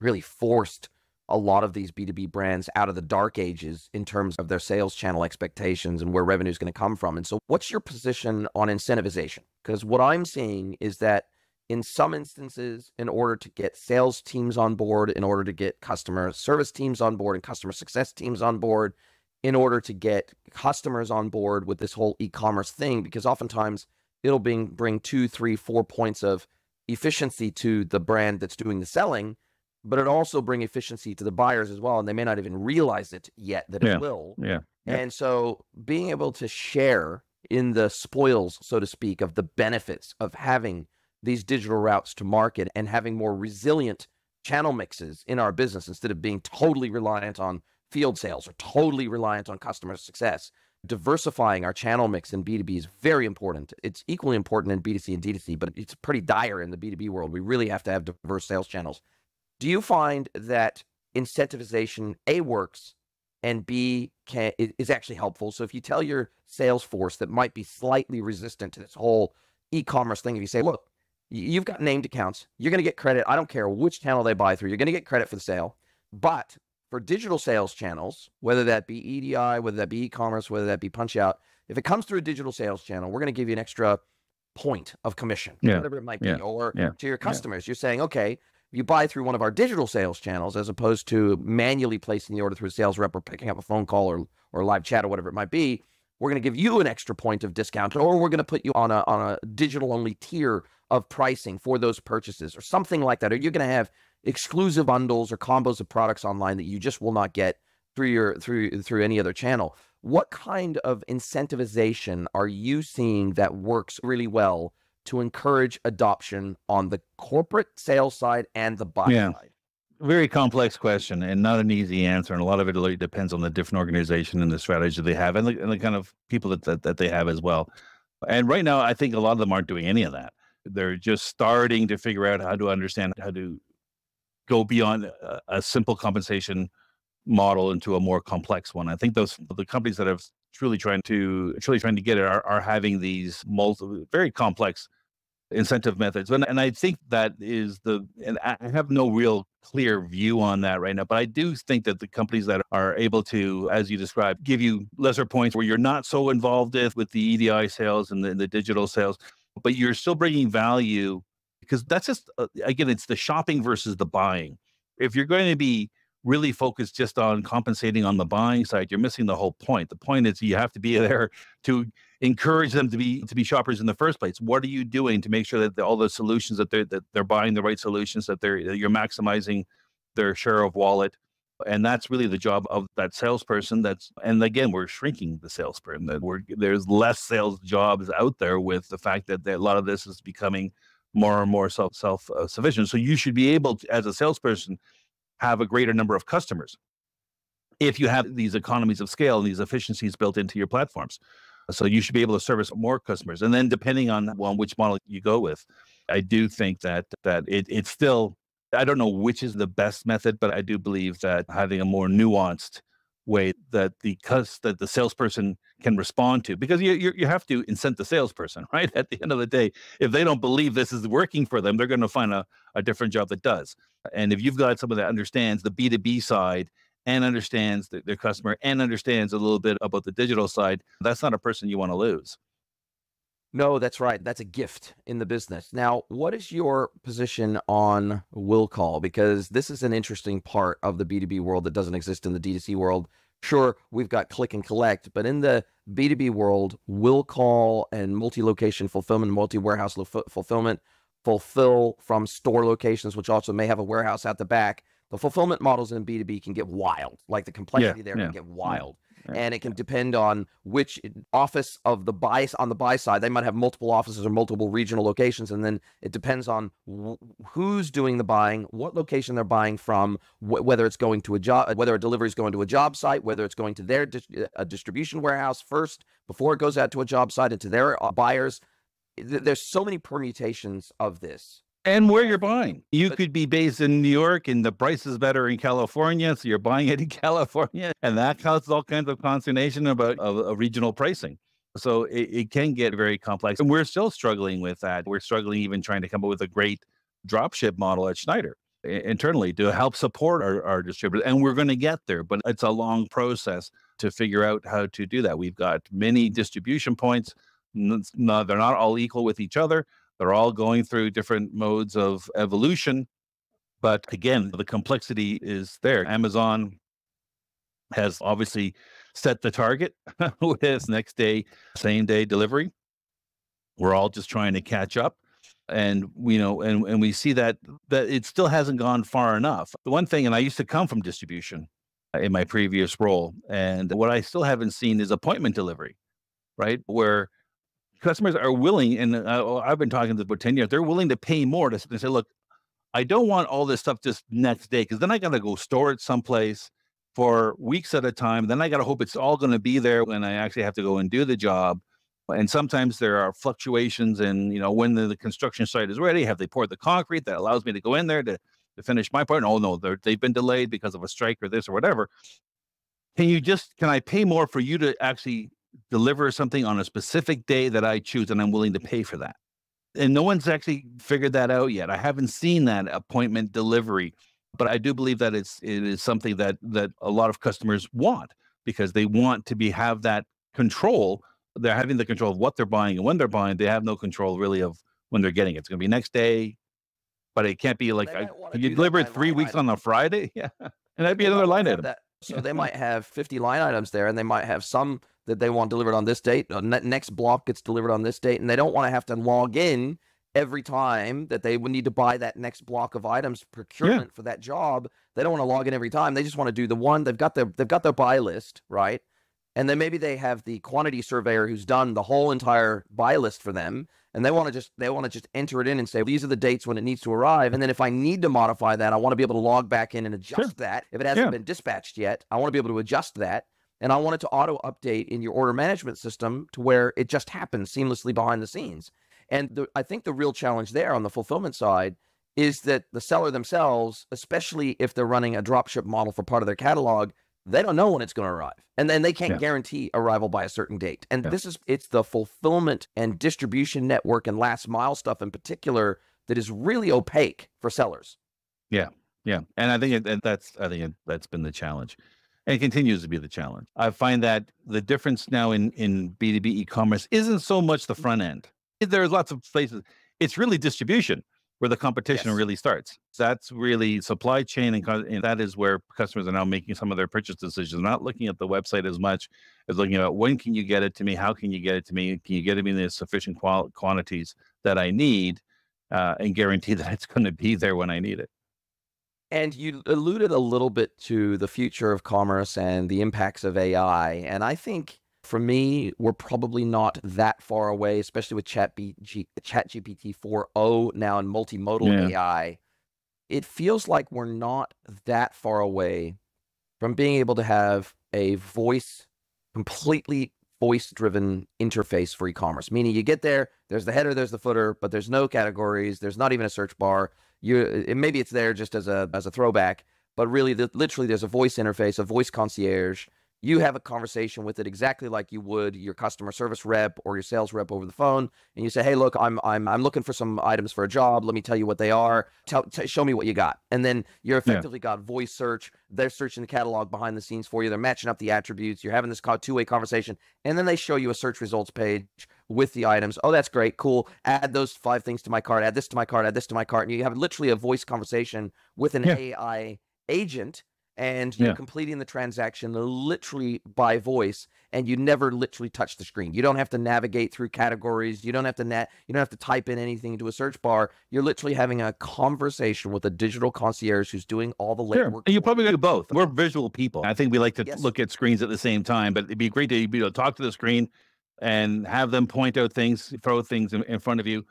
really forced a lot of these B2B brands out of the dark ages in terms of their sales channel expectations and where revenue is going to come from. And so what's your position on incentivization? Because what I'm seeing is that in some instances, in order to get sales teams on board, in order to get customer service teams on board and customer success teams on board, in order to get customers on board with this whole e-commerce thing, because oftentimes it'll bring 2, 3, 4 points of efficiency to the brand that's doing the selling, but it also bring efficiency to the buyers as well. And they may not even realize it yet that it will. Yeah. And so being able to share in the spoils, so to speak, of the benefits of having these digital routes to market and having more resilient channel mixes in our business instead of being totally reliant on field sales or totally reliant on customer success. Diversifying our channel mix in B2B is very important. It's equally important in B2C and D2C, but it's pretty dire in the B2B world. We really have to have diverse sales channels. Do you find that incentivization, A, works, and B, is actually helpful? So if you tell your sales force that might be slightly resistant to this whole e-commerce thing, if you say, look, you've got named accounts, you're going to get credit. I don't care which channel they buy through. You're going to get credit for the sale. But for digital sales channels, whether that be EDI, whether that be e-commerce, whether that be punch out, if it comes through a digital sales channel, we're going to give you an extra point of commission, whatever it might be. Or to your customers, you're saying, okay, if you buy through one of our digital sales channels, as opposed to manually placing the order through a sales rep or picking up a phone call or live chat or whatever it might be, we're going to give you an extra point of discount, or we're going to put you on a digital only tier of pricing for those purchases or something like that. Or you're going to have exclusive bundles or combos of products online that you just will not get through any other channel. What kind of incentivization are you seeing that works really well to encourage adoption on the corporate sales side and the buy side? Very complex question and not an easy answer. And a lot of it really depends on the different organization and the strategy they have and the kind of people that they have as well. And right now, I think a lot of them aren't doing any of that. They're just starting to figure out how to understand how to go beyond a simple compensation model into a more complex one. I think the companies that have truly trying to get it are having these very complex incentive methods. And I think that is and I have no real clear view on that right now, but I do think that the companies that are able to, as you described, give you lesser points where you're not so involved with the EDI sales and the digital sales, but you're still bringing value, because that's just, again, it's the shopping versus the buying. If you're going to be really focused just on compensating on the buying side, you're missing the whole point. The point is you have to be there to encourage them to be shoppers in the first place. What are you doing to make sure that all the solutions that they're buying the right solutions, that you're maximizing their share of wallet? And that's really the job of that salesperson. And again, we're shrinking the salesperson. There's less sales jobs out there with the fact that a lot of this is becoming more and more self-sufficient. So you should be able to, as a salesperson, have a greater number of customers if you have these economies of scale and these efficiencies built into your platforms. So you should be able to service more customers. And then depending on which model you go with, I do think that it's still, I don't know which is the best method, but I do believe that having a more nuanced way that the salesperson can respond to, because you have to incent the salesperson, right? At the end of the day, if they don't believe this is working for them, they're going to find a different job that does. And if you've got someone that understands the B2B side and understands their customer and understands a little bit about the digital side, that's not a person you want to lose. No, that's right. That's a gift in the business. Now, what is your position on will call? Because this is an interesting part of the B2B world that doesn't exist in the D2C world. Sure, we've got click and collect, but in the B2B world, will call and multi-location fulfillment, multi-warehouse fulfillment, fulfill from store locations, which also may have a warehouse at the back. The fulfillment models in B2B can get wild. Like the complexity there can get wild. And it can depend on which office of the buy on the buy side. They might have multiple offices or multiple regional locations, and then it depends on who's doing the buying, what location they're buying from, whether it's going to a job, whether a delivery is going to a job site, whether it's going to their a distribution warehouse first before it goes out to a job site and to their buyers. There's so many permutations of this. And where you're buying. You could be based in New York and the price is better in California, so you're buying it in California, and that causes all kinds of consternation about regional pricing. So it can get very complex, and we're still struggling with that. We're struggling even trying to come up with a great dropship model at Schneider internally to help support our distributors, and we're going to get there, but it's a long process to figure out how to do that. We've got many distribution points. No, they're not all equal with each other. They're all going through different modes of evolution. But again, the complexity is there. Amazon has obviously set the target with next day, same day delivery. We're all just trying to catch up. And and we see that it still hasn't gone far enough. The one thing, and I used to come from distribution in my previous role, and what I still haven't seen is appointment delivery, right? Where customers are willing, and I've been talking to them for 10 years, they're willing to pay more to say, look, I don't want all this stuff just next day, because then I got to go store it someplace for weeks at a time. Then I got to hope it's all going to be there when I actually have to go and do the job. And sometimes there are fluctuations in, when the construction site is ready, have they poured the concrete that allows me to go in there to finish my part? Oh, no, they've been delayed because of a strike or this or whatever. Can I pay more for you to actually deliver something on a specific day that I choose, and I'm willing to pay for that? And no one's actually figured that out yet. I haven't seen that appointment delivery, but I do believe that it is something that a lot of customers want, because they want to have that control. They're having the control of what they're buying and when they're buying. They have no control really of when they're getting it. It's going to be next day, but it can't be like, can you deliver it 3 weeks on a Friday? Yeah. And that'd be another line item. So they might have 50 line items there, and they might have some that they want delivered on this date. Next block gets delivered on this date, and they don't want to have to log in every time that they would need to buy that next block of items procurement for that job. They don't want to log in every time. They just want to do the one. They've got their buy list, right? And then maybe they have the quantity surveyor who's done the whole entire buy list for them, and they want to just enter it in and say, these are the dates when it needs to arrive. And then if I need to modify that, I want to be able to log back in and adjust that. If it hasn't been dispatched yet, I want to be able to adjust that. And I want it to auto update in your order management system to where it just happens seamlessly behind the scenes. And I think the real challenge there on the fulfillment side is that the seller themselves, especially if they're running a dropship model for part of their catalog, they don't know when it's going to arrive. And then they can't guarantee arrival by a certain date. And it's the fulfillment and distribution network and last mile stuff in particular that is really opaque for sellers. Yeah. Yeah. And I think that's been the challenge, and it continues to be the challenge. I find that the difference now in B2B e-commerce isn't so much the front end. There's lots of places. It's really distribution where the competition really starts. That's really supply chain, and that is where customers are now making some of their purchase decisions, not looking at the website as much as looking at when can you get it to me, how can you get it to me, can you get it to me in the sufficient quantities that I need, and guarantee that it's going to be there when I need it. And you alluded a little bit to the future of commerce and the impacts of AI. And I think for me, we're probably not that far away, especially with ChatGPT 4.0 now and multimodal AI. It feels like we're not that far away from being able to have a completely voice-driven interface for e-commerce. Meaning you get there, there's the header, there's the footer, but there's no categories, there's not even a search bar. Maybe it's there just as a throwback, but really, literally, there's a voice interface, a voice concierge You have a conversation with it exactly like you would your customer service rep or your sales rep over the phone, and you say, "Hey, look, I'm looking for some items for a job. Let me tell you what they are. Show me what you got." And then you're effectively got voice search. They're searching the catalog behind the scenes for you. They're matching up the attributes. You're having this two-way conversation, and then they show you a search results page with the items. Oh, that's great, cool. Add those 5 things to my cart. Add this to my cart. Add this to my cart, and you have literally a voice conversation with an AI agent, and you're completing the transaction literally by voice, and you never literally touch the screen. You don't have to navigate through categories. You don't have to type in anything into a search bar. You're literally having a conversation with a digital concierge who's doing all the legwork. And you probably do both. We're visual people. I think we like to look at screens at the same time, but it'd be great to be able to talk to the screen and have them point out things, throw things in front of you.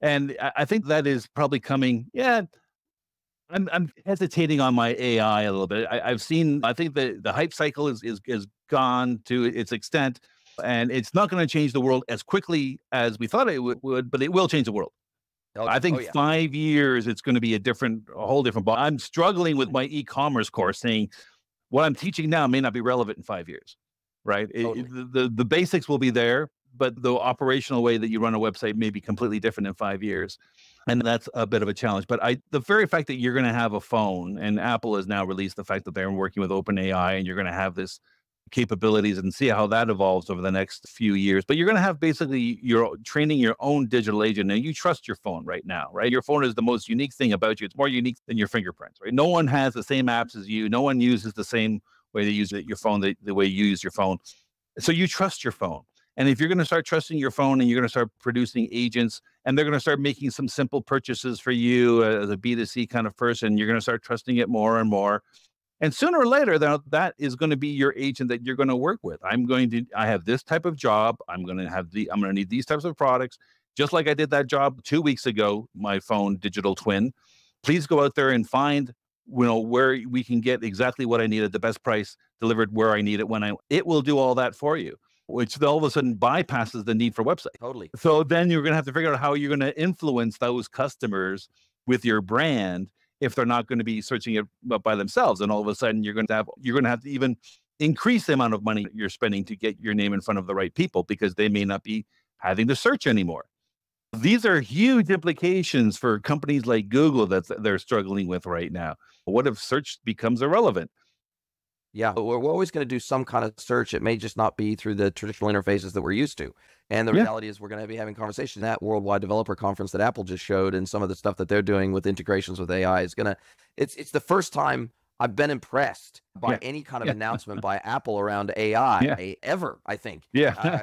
And I think that is probably coming. Yeah, I'm hesitating on my AI a little bit. I've seen. I think the hype cycle is gone to its extent, and it's not going to change the world as quickly as we thought it would, but it will change the world. I think 5 years, it's going to be a whole different ball. I'm struggling with my e-commerce course, saying what I'm teaching now may not be relevant in 5 years, right? The basics will be there, but the operational way that you run a website may be completely different in 5 years. And that's a bit of a challenge. But the very fact that you're going to have a phone, and Apple has now released the fact that they're working with OpenAI, and you're going to have this capabilities, and see how that evolves over the next few years. But you're going to have basically you're training your own digital agent. Now, you trust your phone right now, right? Your phone is the most unique thing about you. It's more unique than your fingerprints, right? No one has the same apps as you. No one uses the same way they use your phone, the way you use your phone. So you trust your phone. And if you're going to start trusting your phone, and you're going to start producing agents, and they're going to start making some simple purchases for you as a B2C kind of person, you're going to start trusting it more and more. And sooner or later, that is going to be your agent that you're going to work with. I have this type of job. I'm going to need these types of products. Just like I did that job 2 weeks ago, my phone digital twin. Please go out there and find, where we can get exactly what I need at the best price, delivered where I need it it will do all that for you, which all of a sudden bypasses the need for website. Totally. So then you're going to have to figure out how you're going to influence those customers with your brand if they're not going to be searching it by themselves. And all of a sudden you're going to have to even increase the amount of money you're spending to get your name in front of the right people, because they may not be having to search anymore. These are huge implications for companies like Google that they're struggling with right now. What if search becomes irrelevant? Yeah, we're always going to do some kind of search. It may just not be through the traditional interfaces that we're used to. And the reality is we're going to be having conversations. That Worldwide Developer Conference that Apple just showed, and some of the stuff that they're doing with integrations with AI is going to, it's the first time I've been impressed by any kind of announcement by Apple around AI ever, I think.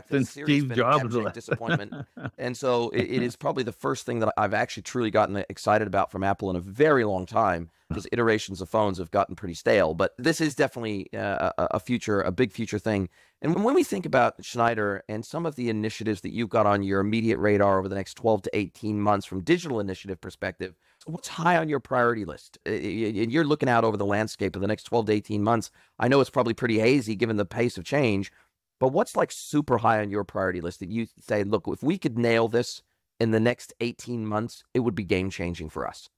Since Steve Jobs. Disappointment. And so it is probably the first thing that I've actually truly gotten excited about from Apple in a very long time, because iterations of phones have gotten pretty stale. But this is definitely a big future thing. And when we think about Schneider and some of the initiatives that you've got on your immediate radar over the next 12 to 18 months from digital initiative perspective, what's high on your priority list? And you're looking out over the landscape of the next 12 to 18 months. I know it's probably pretty hazy given the pace of change, but what's like super high on your priority list that you say, look, if we could nail this in the next 18 months, it would be game changing for us?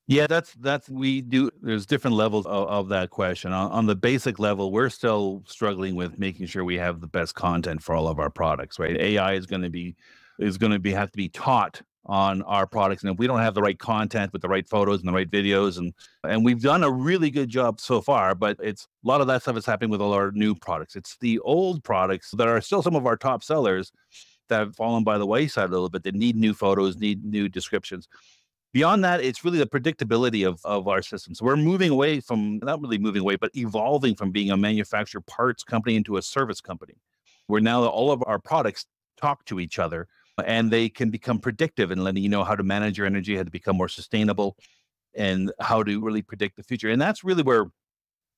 Yeah, there's different levels of that question. On the basic level, we're still struggling with making sure we have the best content for all of our products, right? AI is going to have to be taught on our products. And if we don't have the right content with the right photos and the right videos, and we've done a really good job so far, but a lot of that stuff is happening with all our new products. It's the old products that are still some of our top sellers that have fallen by the wayside a little bit, that need new photos, need new descriptions. Beyond that, it's really the predictability of our systems. So we're moving away from, not really moving away, but evolving from being a manufacturer parts company into a service company, where now all of our products talk to each other, and they can become predictive and letting you know how to manage your energy, how to become more sustainable, and how to really predict the future. And that's really where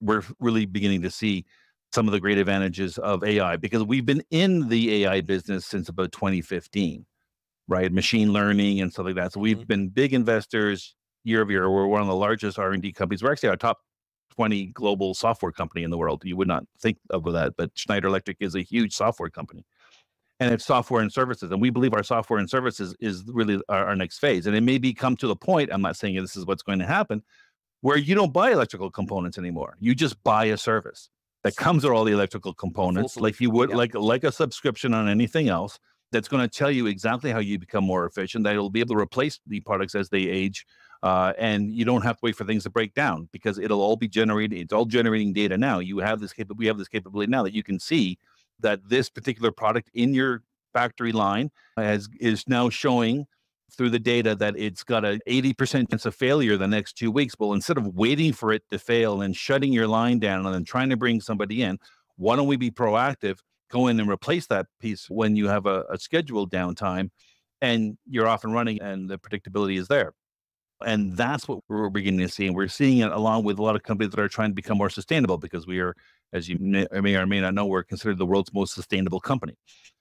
we're really beginning to see some of the great advantages of AI, because we've been in the AI business since about 2015. Right, machine learning and stuff like that. So we've been big investors year over year. We're one of the largest R&D companies. We're actually our top 20 global software company in the world. You would not think of that, but Schneider Electric is a huge software company, and it's software and services. And we believe our software and services is really our next phase. And it may come to the point, I'm not saying this is what's going to happen, where you don't buy electrical components anymore. You just buy a service. that comes with all the electrical components, like you would, like a subscription on anything else, that's going to tell you exactly how you become more efficient, that it'll be able to replace the products as they age. And you don't have to wait for things to break down because it'll all be generated. It's all generating data now. We have this capability now that you can see that this particular product in your factory line is now showing through the data that it's got an 80% chance of failure the next 2 weeks. Well, instead of waiting for it to fail and shutting your line down and then trying to bring somebody in, why don't we be proactive, go in and replace that piece when you have a scheduled downtime and you're off and running and the predictability is there. And that's what we're beginning to see. And we're seeing it along with a lot of companies that are trying to become more sustainable because we are, as you may or may not know, we're considered the world's most sustainable company,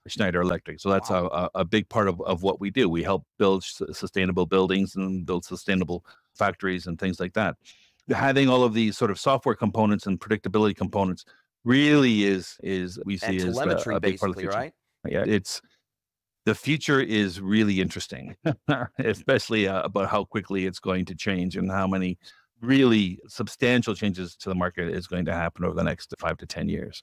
Schneider Electric. So that's a big part of what we do. We help build sustainable buildings and build sustainable factories and things like that. Having all of these sort of software components and predictability components really is we see as a big part of the future. Right? Yeah, the future is really interesting, especially about how quickly it's going to change and how many really substantial changes to the market is going to happen over the next 5 to 10 years.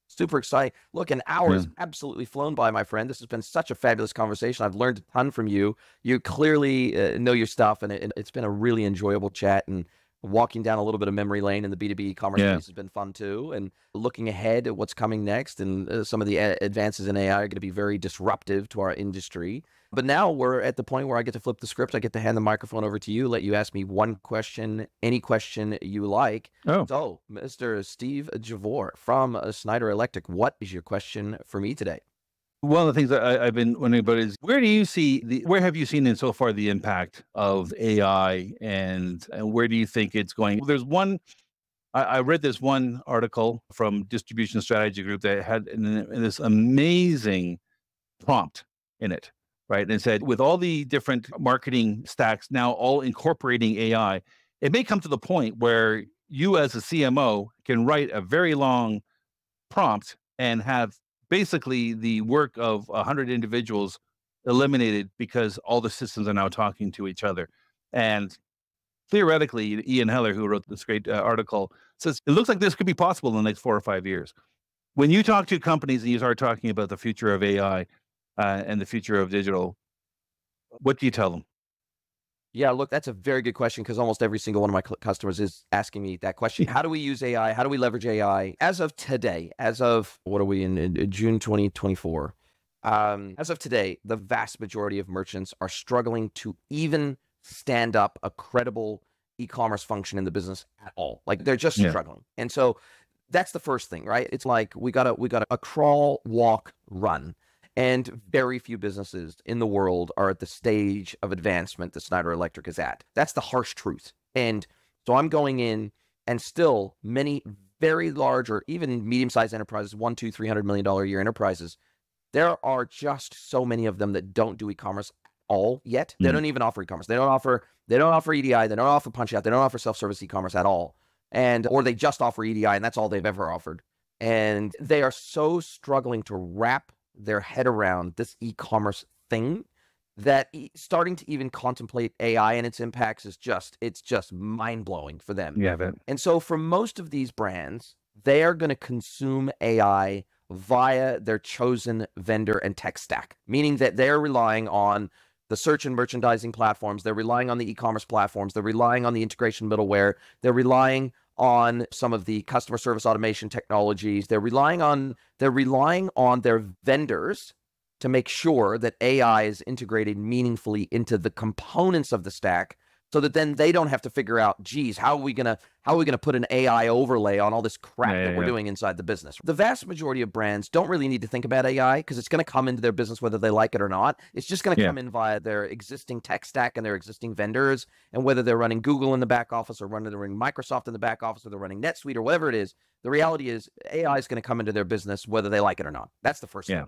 Super exciting. Look, an hour has absolutely flown by, my friend. This has been such a fabulous conversation. I've learned a ton from you. You clearly know your stuff, and it's been a really enjoyable chat. And walking down a little bit of memory lane in the B2B e-commerce space has been fun too. And looking ahead at what's coming next, and some of the advances in AI are going to be very disruptive to our industry. But now we're at the point where I get to flip the script. I get to hand the microphone over to you, let you ask me one question, any question you like. So, Mr. Steve Javor from Schneider Electric, what is your question for me today? One of the things that I've been wondering about is where have you seen in so far the impact of AI and where do you think it's going? Well, there's one, I read this one article from Distribution Strategy Group that had this amazing prompt in it, right? And it said, with all the different marketing stacks now all incorporating AI, it may come to the point where you as a CMO can write a very long prompt and have basically the work of 100 individuals eliminated because all the systems are now talking to each other. And theoretically, Ian Heller, who wrote this great article, says it looks like this could be possible in the next 4 or 5 years. When you talk to companies and you start talking about the future of AI and the future of digital, what do you tell them? Yeah, look, that's a very good question because almost every single one of my customers is asking me that question. How do we use AI? How do we leverage AI? As of today, what are we in June 2024? As of today, the vast majority of merchants are struggling to even stand up a credible e-commerce function in the business at all. Like they're just struggling. And so that's the first thing, right? It's like we got a crawl, walk, run. And very few businesses in the world are at the stage of advancement that Schneider Electric is at. That's the harsh truth. And so I'm going in, and still many very large or even medium-sized enterprises, $100, $200, $300 million a year enterprises, there are just so many of them that don't do e-commerce at all yet. They don't even offer e-commerce. They don't offer EDI. They don't offer punch out. They don't offer self-service e-commerce at all. Or they just offer EDI, and that's all they've ever offered. And they are so struggling to wrap their head around this e-commerce thing that starting to even contemplate AI and its impacts is it's just mind-blowing for them. Yeah, and so for most of these brands, they are going to consume AI via their chosen vendor and tech stack, meaning that they're relying on the search and merchandising platforms, they're relying on the e-commerce platforms, they're relying on the integration middleware, they're relying on some of the customer service automation technologies. They're relying on their vendors to make sure that AI is integrated meaningfully into the components of the stack, so that then they don't have to figure out, geez, how are we gonna put an AI overlay on all this crap that we're doing inside the business? The vast majority of brands don't really need to think about AI because it's going to come into their business whether they like it or not. It's just going to come in via their existing tech stack and their existing vendors, and whether they're running Google in the back office or they're running Microsoft in the back office or they're running NetSuite or whatever it is, the reality is AI is going to come into their business whether they like it or not. That's the first thing.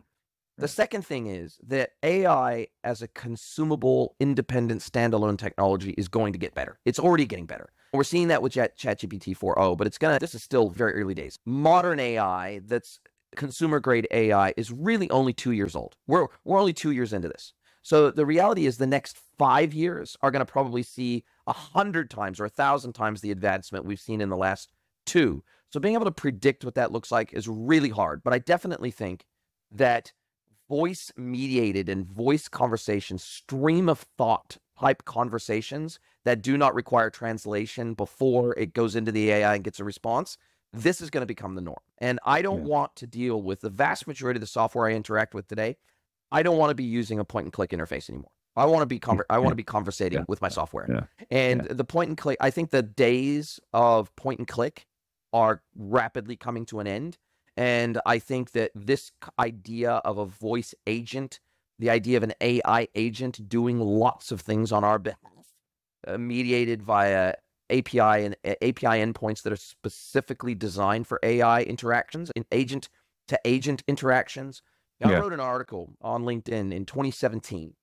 The second thing is that AI as a consumable, independent, standalone technology is going to get better. It's already getting better. We're seeing that with ChatGPT 4.0, but this is still very early days. Modern AI, that's consumer-grade AI, is really only 2 years old. We're only 2 years into this. So the reality is the next 5 years are going to probably see 100 times or 1,000 times the advancement we've seen in the last 2. So being able to predict what that looks like is really hard. But I definitely think that voice mediated and voice conversations, stream of thought type conversations that do not require translation before it goes into the AI and gets a response, this is going to become the norm. And I don't want to deal with the vast majority of the software I interact with today. I don't want to be using a point and click interface anymore. I want to be conversating with my software. And the point and click, I think the days of point and click are rapidly coming to an end. And I think that this idea of a voice agent, the idea of an AI agent doing lots of things on our behalf, mediated via API and API endpoints that are specifically designed for AI interactions and agent to agent interactions. I wrote an article on LinkedIn in 2017,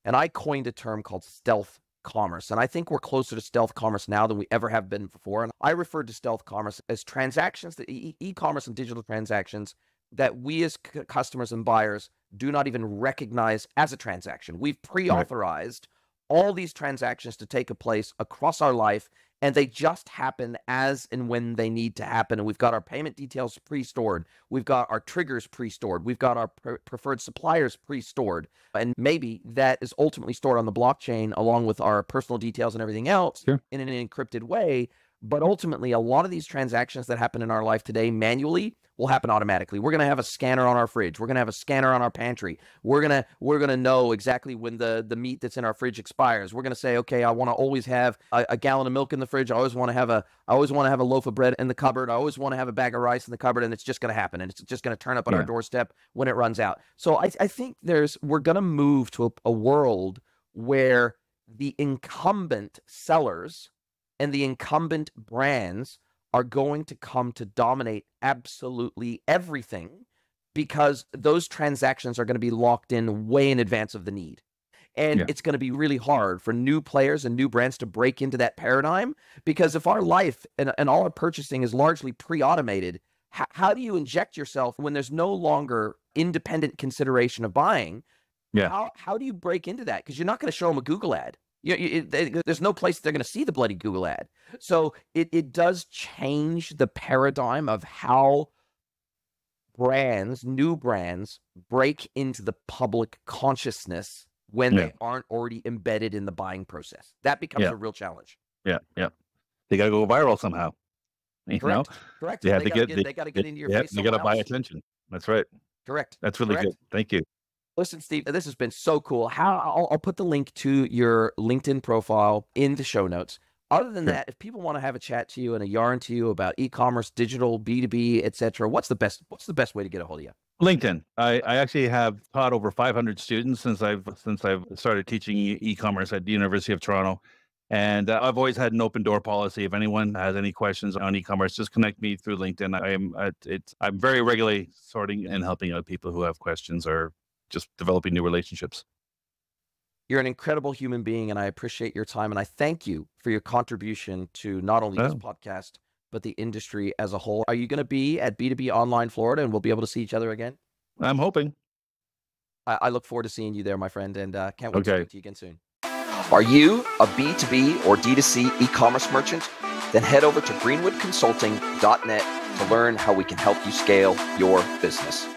and I coined a term called stealth commerce. And I think we're closer to stealth commerce now than we ever have been before. And I referred to stealth commerce as transactions, that e-commerce and digital transactions that we as customers and buyers do not even recognize as a transaction. We've pre-authorized all these transactions to take place across our life, and they just happen as and when they need to happen. And we've got our payment details pre-stored. We've got our triggers pre-stored. We've got our preferred suppliers pre-stored. And maybe that is ultimately stored on the blockchain along with our personal details and everything else in an encrypted way. But ultimately, a lot of these transactions that happen in our life today manually will happen automatically. We're going to have a scanner on our fridge. We're going to have a scanner on our pantry. We're going to know exactly when the meat that's in our fridge expires. We're going to say, okay, I want to always have a gallon of milk in the fridge. I always want to have a loaf of bread in the cupboard. I always want to have a bag of rice in the cupboard, and it's just going to happen, and it's just going to turn up at our doorstep when it runs out. So I think we're going to move to a world where the incumbent sellers and the incumbent brands are going to come to dominate absolutely everything, because those transactions are going to be locked in way in advance of the need. And it's going to be really hard for new players and new brands to break into that paradigm, because if our life and all our purchasing is largely pre-automated, how do you inject yourself when there's no longer independent consideration of buying? How do you break into that? Because you're not going to show them a Google ad. There's no place they're going to see the bloody Google ad. So it does change the paradigm of how new brands break into the public consciousness when they aren't already embedded in the buying process. That becomes a real challenge. They got to go viral somehow. Correct. They got to get into your face. They got to buy attention. That's right. Correct. That's really good. Thank you. Listen, Steve, this has been so cool. I'll put the link to your LinkedIn profile in the show notes. Other than that, if people want to have a chat to you and a yarn to you about e-commerce, digital, B2B, etc., what's the best way to get a hold of you? LinkedIn. I actually have taught over 500 students since I've started teaching e-commerce at the University of Toronto. And I've always had an open door policy. If anyone has any questions on e-commerce, just connect me through LinkedIn. I'm very regularly sorting and helping out people who have questions or just developing new relationships. You're an incredible human being, and I appreciate your time. And I thank you for your contribution to not only this podcast, but the industry as a whole. Are you going to be at B2B Online Florida, and we'll be able to see each other again? I'm hoping. I look forward to seeing you there, my friend, and can't wait to speak to you again soon. Are you a B2B or D2C e-commerce merchant? Then head over to greenwoodconsulting.net to learn how we can help you scale your business.